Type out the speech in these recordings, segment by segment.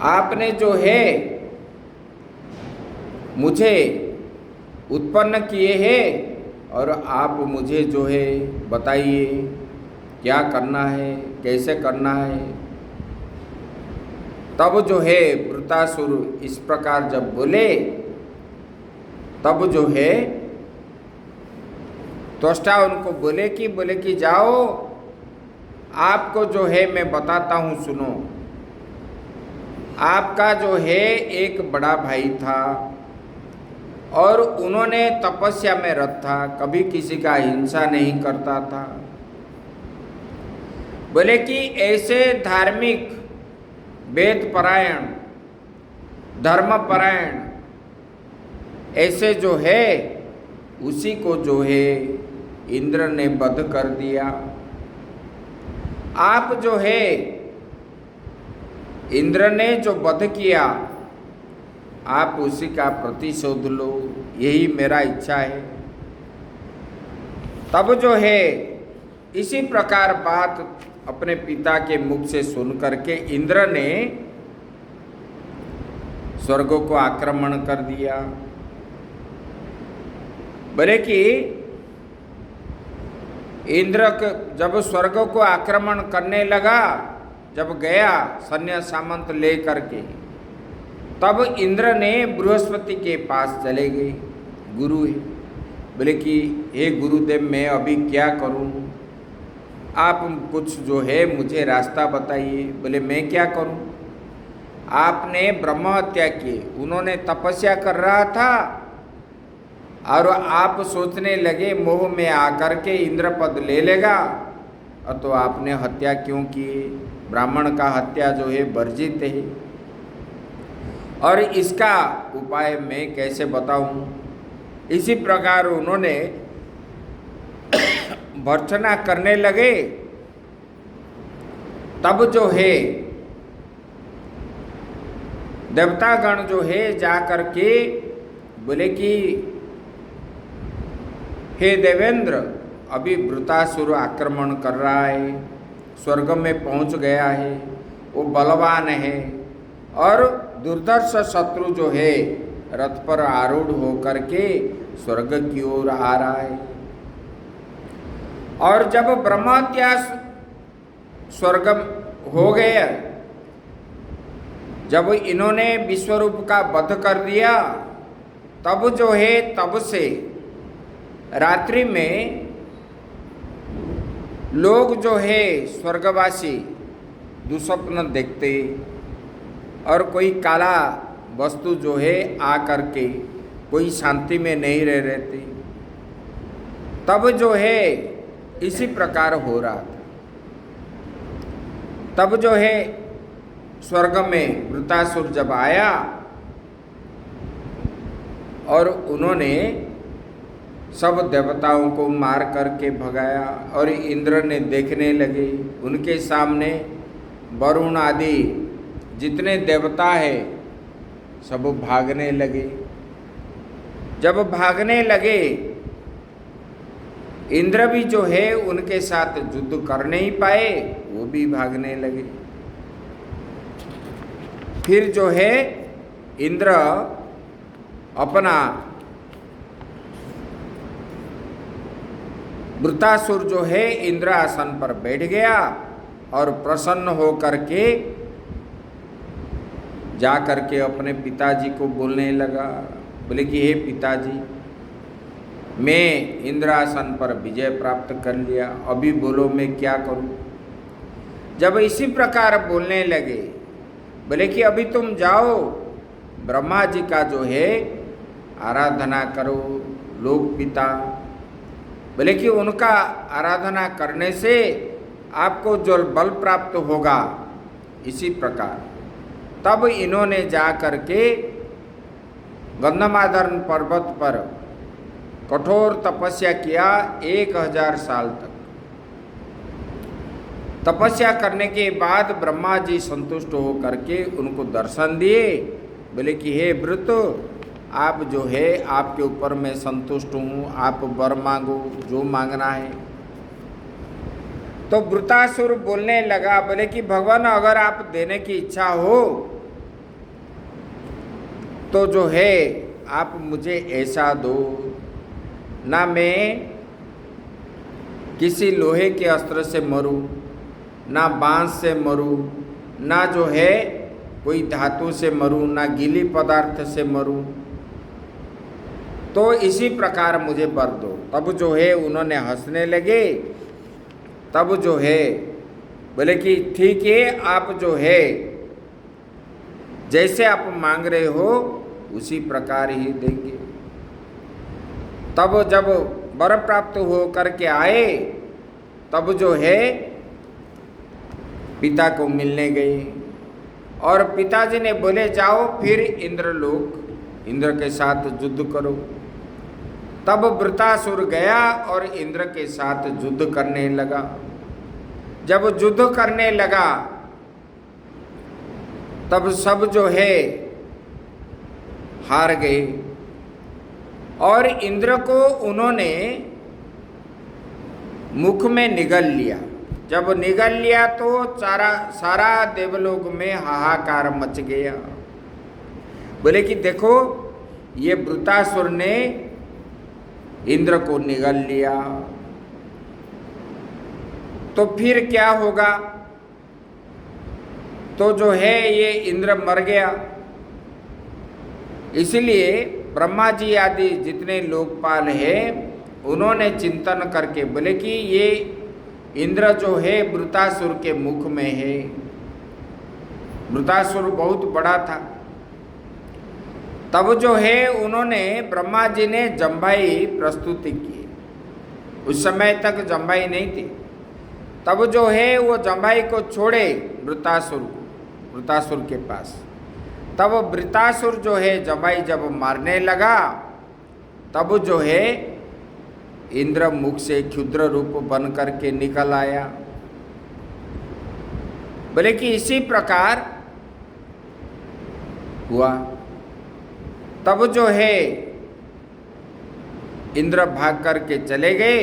आपने जो है मुझे उत्पन्न किए हैं और आप मुझे जो है बताइए क्या करना है, कैसे करना है। तब जो है वृत्रासुर इस प्रकार जब बोले, तब जो है त्वष्टा उनको बोले कि जाओ, आपको जो है मैं बताता हूँ, सुनो। आपका जो है एक बड़ा भाई था और उन्होंने तपस्या में रत था, कभी किसी का हिंसा नहीं करता था। बोले कि ऐसे धार्मिक, वेद परायण, धर्म परायण ऐसे जो है उसी को जो है इंद्र ने वध कर दिया। आप जो है इंद्र ने जो वध किया, आप उसी का प्रतिशोध लो, यही मेरा इच्छा है। तब जो है इसी प्रकार बात अपने पिता के मुख से सुन करके इंद्र ने स्वर्ग को आक्रमण कर दिया। बोले कि इंद्र जब स्वर्ग को आक्रमण करने लगा, जब गया सैन्य सामंत ले करके, तब इंद्र ने बृहस्पति के पास चले गए, गुरु है। बोले कि हे गुरुदेव, मैं अभी क्या करूं, आप कुछ जो है मुझे रास्ता बताइए। बोले मैं क्या करूं, आपने ब्रह्म हत्या की, उन्होंने तपस्या कर रहा था और आप सोचने लगे मोह में आकर के इंद्र पद ले लेगा, और तो आपने हत्या क्यों की। ब्राह्मण का हत्या जो है वर्जित है, और इसका उपाय मैं कैसे बताऊं। इसी प्रकार उन्होंने भर्त्सना करने लगे। तब जो है देवतागण जो है जा करके बोले कि हे देवेंद्र, अभी वृत्रासुर आक्रमण कर रहा है, स्वर्ग में पहुंच गया है, वो बलवान है और दुर्धर्ष शत्रु जो है रथ पर आरूढ़ होकर के स्वर्ग की ओर आ रहा है। और जब ब्रह्महत्या स्वर्ग हो गया, जब इन्होंने विश्वरूप का वध कर दिया, तब जो है तब से रात्रि में लोग जो है स्वर्गवासी दुस्वप्न देखते, और कोई काला वस्तु जो है आ करके कोई शांति में नहीं रह रहते। तब जो है इसी प्रकार हो रहा था। तब जो है स्वर्ग में वृत्रासुर जब आया और उन्होंने सब देवताओं को मार करके भगाया, और इंद्र ने देखने लगे, उनके सामने वरुण आदि जितने देवता है सब भागने लगे। जब भागने लगे, इंद्र भी जो है उनके साथ युद्ध कर नहीं पाए, वो भी भागने लगे। फिर जो है इंद्र अपना वृत्रासुर जो है इंद्र आसन पर बैठ गया और प्रसन्न हो करके जा करके अपने पिताजी को बोलने लगा। बोले कि हे पिताजी, मैं इंद्रासन पर विजय प्राप्त कर लिया, अभी बोलो मैं क्या करूं। जब इसी प्रकार बोलने लगे, बोले कि अभी तुम जाओ, ब्रह्मा जी का जो है आराधना करो, लोक पिता। बोले कि उनका आराधना करने से आपको जो बल प्राप्त होगा, इसी प्रकार। तब इन्होंने जा करके गंधमादन पर्वत पर कठोर तपस्या किया 1000 साल तक। तपस्या करने के बाद ब्रह्मा जी संतुष्ट हो करके उनको दर्शन दिए। बोले कि हे वृत, आप जो है आपके ऊपर मैं संतुष्ट हूँ, आप वर मांगो जो मांगना है। तो वृत्रासुर बोलने लगा, बोले कि भगवान, अगर आप देने की इच्छा हो तो जो है आप मुझे ऐसा दो, ना मैं किसी लोहे के अस्त्र से मरूं, ना बांस से मरूं, ना जो है कोई धातु से मरूं, ना गीली पदार्थ से मरूं, तो इसी प्रकार मुझे वर दो। तब जो है उन्होंने हंसने लगे। तब जो है बोले कि ठीक है, आप जो है जैसे आप मांग रहे हो उसी प्रकार ही देंगे। तब जब वर प्राप्त हो करके आए, तब जो है पिता को मिलने गए और पिताजी ने बोले जाओ फिर इंद्र के साथ युद्ध करो। तब वृत्रासुर गया और इंद्र के साथ युद्ध करने लगा। जब युद्ध करने लगा तब सब जो है हार गए और इंद्र को उन्होंने मुख में निगल लिया। जब निगल लिया तो सारा देवलोक में हाहाकार मच गया। बोले कि देखो ये वृत्रासुर ने इंद्र को निगल लिया, तो फिर क्या होगा? तो जो है ये इंद्र मर गया। इसलिए ब्रह्मा जी आदि जितने लोकपाल हैं उन्होंने चिंतन करके बोले कि ये इंद्र जो है वृत्रासुर के मुख में है। वृत्रासुर बहुत बड़ा था। तब जो है उन्होंने ब्रह्मा जी ने जम्भाई प्रस्तुति की। उस समय तक जम्भाई नहीं थी। तब जो है वो जम्भाई को छोड़े वृत्रासुर के पास। तब वृत्रासुर जो है जम्भाई जब मारने लगा, तब जो है इंद्र मुख से क्षुद्र रूप बन करके निकल आया। बोले कि इसी प्रकार हुआ। तब जो है इंद्र भाग करके चले गए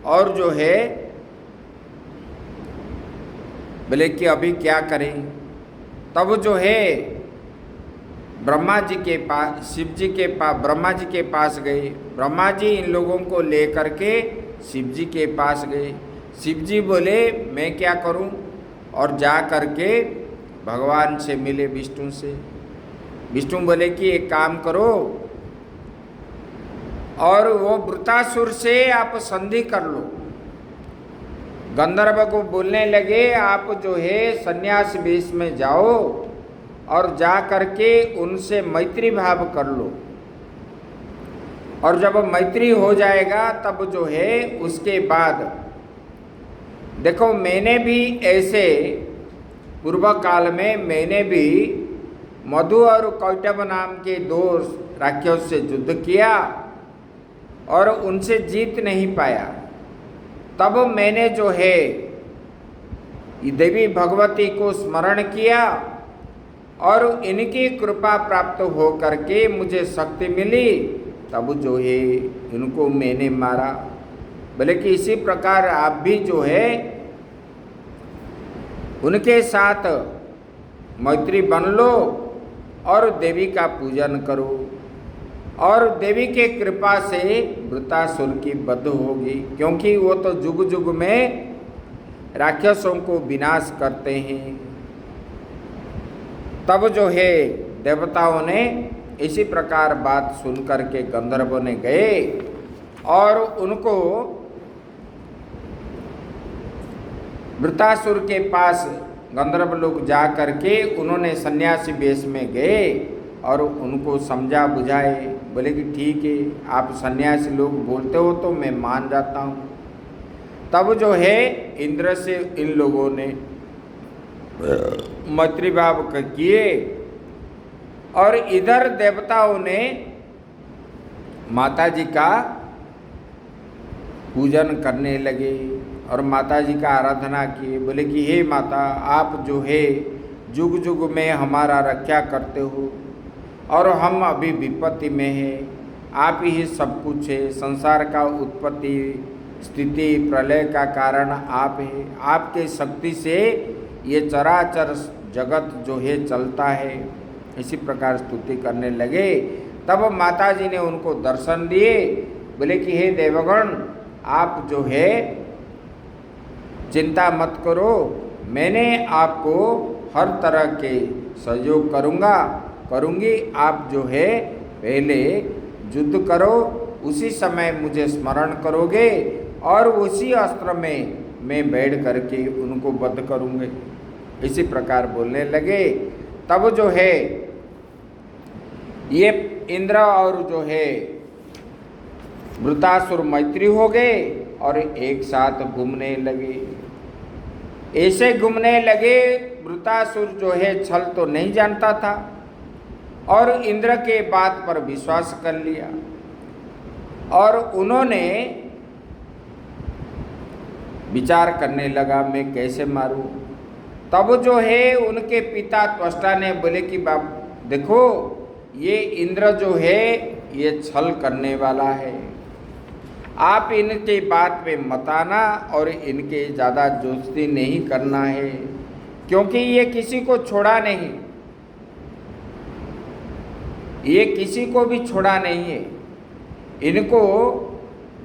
और जो है बोले कि अभी क्या करें। तब जो है ब्रह्मा जी के पास, शिव जी के पास, ब्रह्मा जी के पास गए। ब्रह्मा जी इन लोगों को लेकर के शिव जी के पास गए। शिव जी बोले मैं क्या करूं, और जा करके भगवान से मिले, विष्णु से। विष्णु बोले कि एक काम करो, और वो वृत्रासुर से आप संधि कर लो। गंधर्व को बोलने लगे आप जो है सन्यास वेश में जाओ और जा करके उनसे मैत्री भाव कर लो, और जब मैत्री हो जाएगा तब जो है उसके बाद देखो मैंने भी ऐसे पूर्व काल में मैंने भी मधु और कौटब नाम के दो राक्षस से युद्ध किया और उनसे जीत नहीं पाया। तब मैंने जो है देवी भगवती को स्मरण किया और इनकी कृपा प्राप्त हो करके मुझे शक्ति मिली। तब जो है इनको मैंने मारा। बोले कि इसी प्रकार आप भी जो है उनके साथ मैत्री बन लो और देवी का पूजन करो, और देवी के कृपा से वृत्रासुर की वध होगी, क्योंकि वो तो जुग जुग में राक्षसों को विनाश करते हैं। तब जो है देवताओं ने इसी प्रकार बात सुन करके गंधर्वों ने गए और उनको वृत्रासुर के पास गंधर्व लोग जा करके उन्होंने सन्यासी वेश में गए और उनको समझा बुझाए। बोले कि ठीक है, आप सन्यासी लोग बोलते हो तो मैं मान जाता हूँ। तब जो है इंद्र से इन लोगों ने मैत्री भाव किए और इधर देवताओं ने माताजी का पूजन करने लगे और माताजी का आराधना किए। बोले कि हे माता, आप जो है जुग जुग में हमारा रक्षा करते हो और हम अभी विपत्ति में हैं। आप ही सब कुछ है। संसार का उत्पत्ति स्थिति प्रलय का कारण आप है। आपके शक्ति से ये चराचर जगत जो है चलता है। इसी प्रकार स्तुति करने लगे। तब माता जी ने उनको दर्शन दिए, बोले कि हे देवगण, आप जो है चिंता मत करो, मैंने आपको हर तरह के सहयोग करूँगी। आप जो है पहले युद्ध करो, उसी समय मुझे स्मरण करोगे और उसी अस्त्र में मैं बैठ करके उनको वध करूँगे। इसी प्रकार बोलने लगे। तब जो है ये इंद्र और जो है वृतासुर मैत्री हो गए और एक साथ घूमने लगे। ऐसे घूमने लगे, वृतासुर जो है छल तो नहीं जानता था और इंद्र के बात पर विश्वास कर लिया और उन्होंने विचार करने लगा मैं कैसे मारूं। तब जो है उनके पिता त्वष्टा ने बोले कि बाप देखो, ये इंद्र जो है ये छल करने वाला है, आप इनके बात पे मत आना और इनके ज़्यादा दोस्ती नहीं करना है, क्योंकि ये किसी को छोड़ा नहीं, ये किसी को भी छोड़ा नहीं है। इनको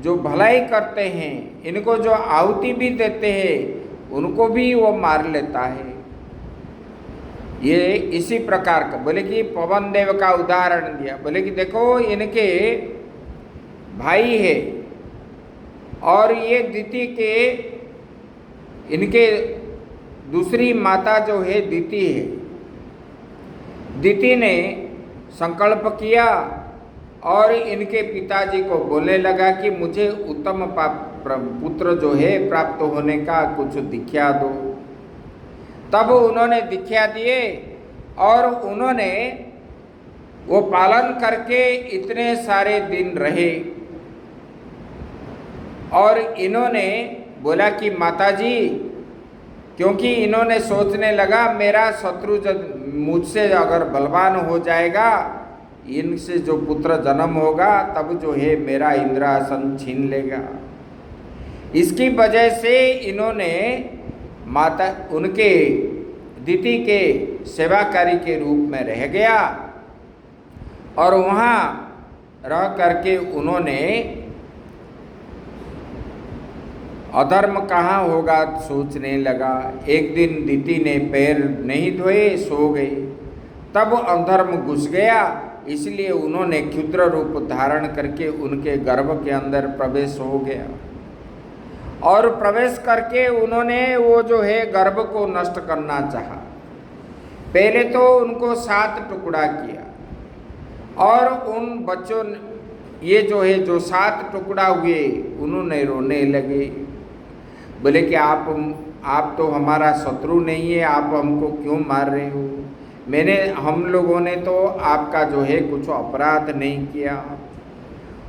जो भलाई करते हैं, इनको जो आहुति भी देते हैं, उनको भी वो मार लेता है। ये इसी प्रकार का बोले कि पवन देव का उदाहरण दिया। बोले कि देखो, इनके भाई है और ये दिति के, इनके दूसरी माता जो है दिति है। दिति ने संकल्प किया और इनके पिताजी को बोलने लगा कि मुझे उत्तम पुत्र जो है प्राप्त होने का कुछ दीक्षा दो। तब उन्होंने दीक्षा दिए और उन्होंने वो पालन करके इतने सारे दिन रहे और इन्होंने बोला कि माताजी, क्योंकि इन्होंने सोचने लगा मेरा शत्रु जब मुझसे अगर बलवान हो जाएगा, इनसे जो पुत्र जन्म होगा, तब जो है मेरा इंद्रासन छीन लेगा। इसकी वजह से इन्होंने माता उनके दिति के सेवाकारी के रूप में रह गया और वहाँ रह करके उन्होंने अधर्म कहाँ होगा सोचने लगा। एक दिन दिति ने पैर नहीं धोए, सो गए, तब अधर्म घुस गया, इसलिए उन्होंने क्षुद्र रूप धारण करके उनके गर्भ के अंदर प्रवेश हो गया और प्रवेश करके उन्होंने वो जो है गर्भ को नष्ट करना चाहा। पहले तो उनको 7 टुकड़ा किया और उन बच्चों ये जो है जो 7 टुकड़ा हुए, उन्होंने रोने लगे। बोले कि आप तो हमारा शत्रु नहीं है, आप हमको क्यों मार रहे हो? हम लोगों ने तो आपका जो है कुछ अपराध नहीं किया।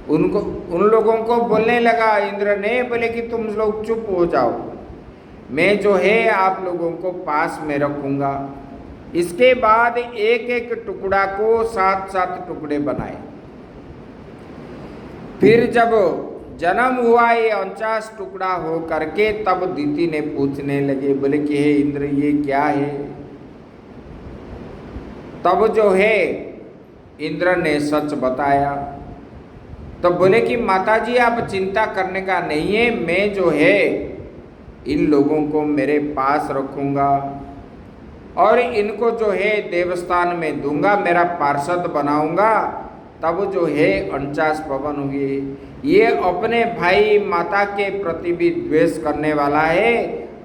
उन लोगों को बोलने लगा इंद्र ने, बोले कि तुम लोग चुप हो जाओ, मैं जो है आप लोगों को पास में रखूँगा। इसके बाद एक एक टुकड़ा को 7-7 टुकड़े बनाए। फिर जब जन्म हुआ ये 49 टुकड़ा हो करके, तब दिति ने पूछने लगे, बोले कि हे इंद्र, ये क्या है? तब जो है इंद्र ने सच बताया। तो बोले कि माताजी आप चिंता करने का नहीं है, मैं जो है इन लोगों को मेरे पास रखूँगा और इनको जो है देवस्थान में दूंगा, मेरा पार्षद बनाऊंगा। तब जो है 49 पवन हुए। ये अपने भाई माता के प्रति भी द्वेष करने वाला है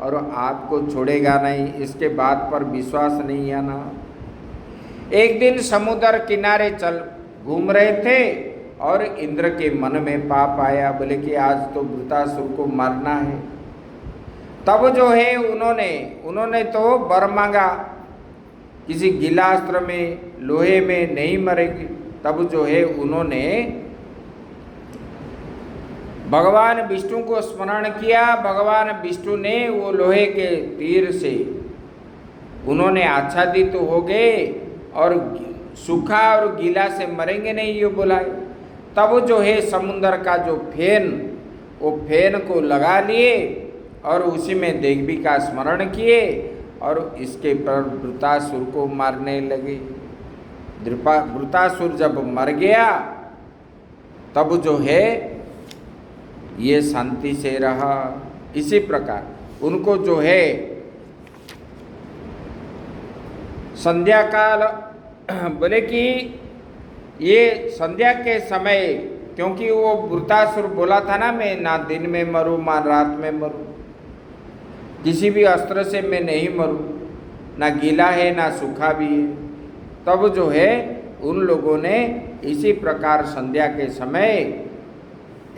और आपको छोड़ेगा नहीं, इसके बात पर विश्वास नहीं आना। एक दिन समुद्र किनारे घूम रहे थे और इंद्र के मन में पाप आया। बोले कि आज तो वृतासुर को मारना है। तब जो है उन्होंने तो वर मांगा, किसी गिलास्त्र में, लोहे में नहीं मरेगी। तब जो है उन्होंने भगवान विष्णु को स्मरण किया। भगवान विष्णु ने वो लोहे के तीर से उन्होंने आच्छादित हो गए और सूखा और गीला से मरेंगे नहीं, ये बुलाए। तब जो है समुद्र का जो फेन, वो फेन को लगा लिए और उसी में देवी का स्मरण किए और इसके पर वृतासुर को मारने लगे। वृतासुर जब मर गया तब जो है ये शांति से रहा। इसी प्रकार उनको जो है संध्या काल बोले कि ये संध्या के समय, क्योंकि वो वृतासुर बोला था ना, मैं ना दिन में मरूं ना रात में मरूं, किसी भी अस्त्र से मैं नहीं मरूं, ना गीला है ना सूखा भी है। तब जो है उन लोगों ने इसी प्रकार संध्या के समय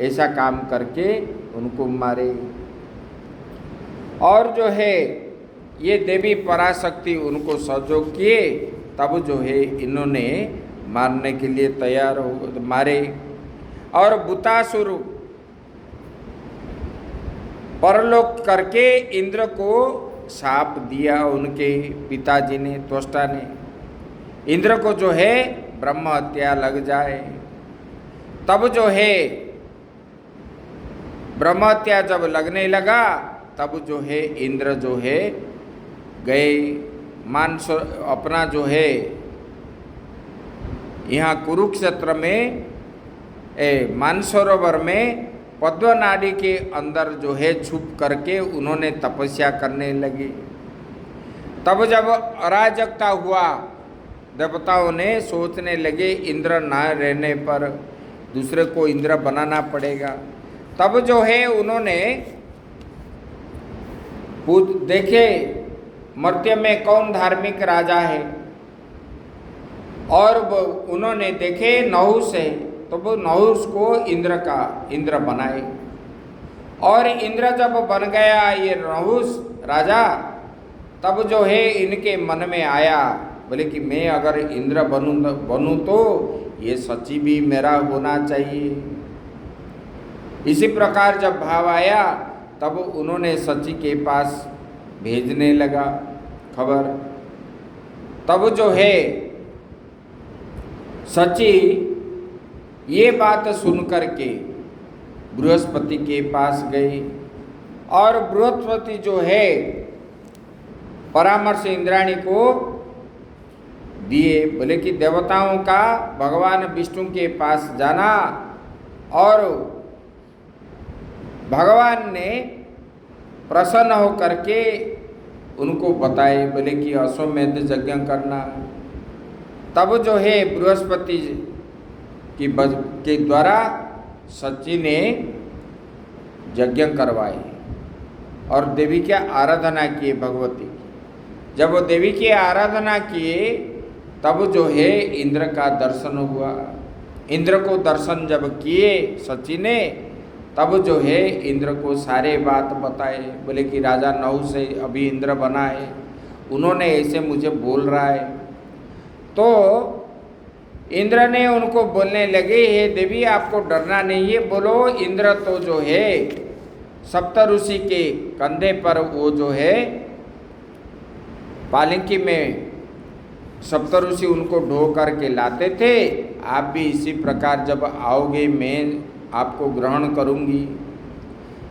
ऐसा काम करके उनको मारे। और जो है ये देवी पराशक्ति उनको सहयोग किए, तब जो है इन्होंने मारने के लिए तैयार हो मारे। और वृतासुर परलोक करके इंद्र को शाप दिया उनके पिताजी ने, त्वष्टा ने, इंद्र को जो है ब्रह्म हत्या लग जाए। तब जो है ब्रह्म हत्या जब लगने लगा तब जो है इंद्र जो है गए अपना जो है यहाँ कुरुक्षेत्र में मानसरोवर में पद्मनाड़ी के अंदर जो है छुप करके उन्होंने तपस्या करने लगे। तब जब अराजकता हुआ, देवताओं ने सोचने लगे इंद्र ना रहने पर दूसरे को इंद्र बनाना पड़ेगा। तब जो है उन्होंने देखे मर्त्य में कौन धार्मिक राजा है, और उन्होंने देखे नहुस है, तो वो नहुस को इंद्र बनाए। और इंद्र जब बन गया ये नहुस राजा, तब जो है इनके मन में आया, बोले कि मैं अगर इंद्र बनूं तो ये सची भी मेरा होना चाहिए। इसी प्रकार जब भाव आया तब उन्होंने सची के पास भेजने लगा खबर। तब जो है सची ये बात सुन करके बृहस्पति के पास गई, और बृहस्पति जो है परामर्श इंद्राणी को दिए, बोले कि देवताओं का भगवान विष्णु के पास जाना, और भगवान ने प्रसन्न हो करके उनको बताए, बोले कि अश्वमेध यज्ञ करना। तब जो है बृहस्पति के द्वारा सची ने यज्ञ करवाए और देवी की आराधना किए भगवती की। जब वो देवी की आराधना किए तब जो है इंद्र का दर्शन हुआ। इंद्र को दर्शन जब किए सची ने, तब जो है इंद्र को सारे बात बताए, बोले कि राजा नहुस से अभी इंद्र बना है, उन्होंने ऐसे मुझे बोल रहा है। तो इंद्र ने उनको बोलने लगे, हे देवी आपको डरना नहीं है, बोलो इंद्र तो जो है सप्त ऋषि के कंधे पर वो जो है पालकी में सप्त ऋषि उनको ढो करके लाते थे, आप भी इसी प्रकार जब आओगे मैं आपको ग्रहण करूंगी।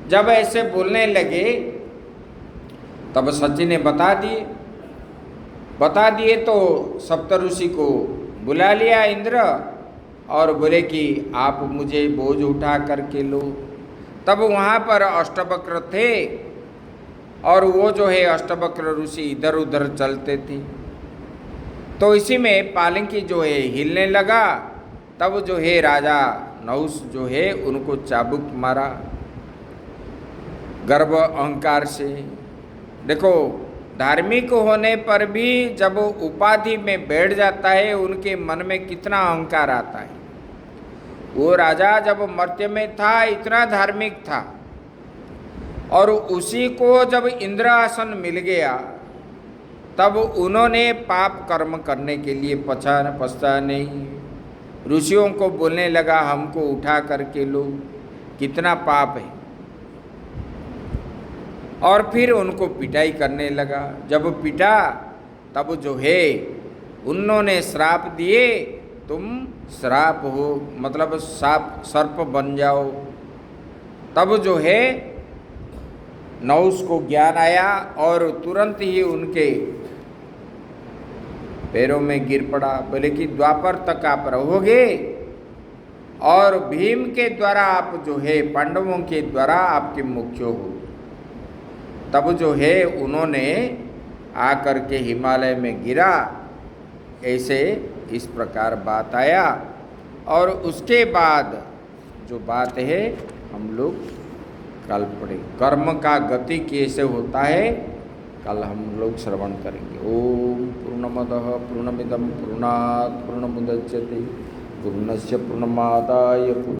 जब ऐसे बोलने लगे तब सची ने बता दिए तो सप्तऋषि को बुला लिया इंद्र और बोले कि आप मुझे बोझ उठा करके लो। तब वहाँ पर अष्टवक्र थे और वो जो है अष्टवक्र ऋषि इधर उधर चलते थे, तो इसी में पालकी जो है हिलने लगा। तब जो है राजा नहुस जो है उनको चाबुक मारा गर्व अहंकार से। देखो धार्मिक होने पर भी जब उपाधि में बैठ जाता है उनके मन में कितना अहंकार आता है। वो राजा जब मर्त्य में था इतना धार्मिक था, और उसी को जब इंद्र आसन मिल गया तब उन्होंने पाप कर्म करने के लिए पछता नहीं। ऋषियों को बोलने लगा हमको उठा करके लो, कितना पाप है, और फिर उनको पिटाई करने लगा। जब पिटा तब जो है उन्होंने श्राप दिए, तुम श्राप हो मतलब सर्प बन जाओ। तब जो है नहुस को ज्ञान आया और तुरंत ही उनके पैरों में गिर पड़ा। बोले कि द्वापर तक आप रहोगे और भीम के द्वारा आप जो है पांडवों के द्वारा आपकी मुक्ति होगी। तब जो है उन्होंने आकर के हिमालय में गिरा, ऐसे इस प्रकार बात आया। और उसके बाद जो बात है हम लोग कल पढ़े, कर्म का गति कैसे होता है कल हम लोग श्रवण करेंगे। ओम पूर्णमदः पूर्णमिदं पूर्णात् पूर्णमुदच्यते पूर्णस्य पूर्णमादाय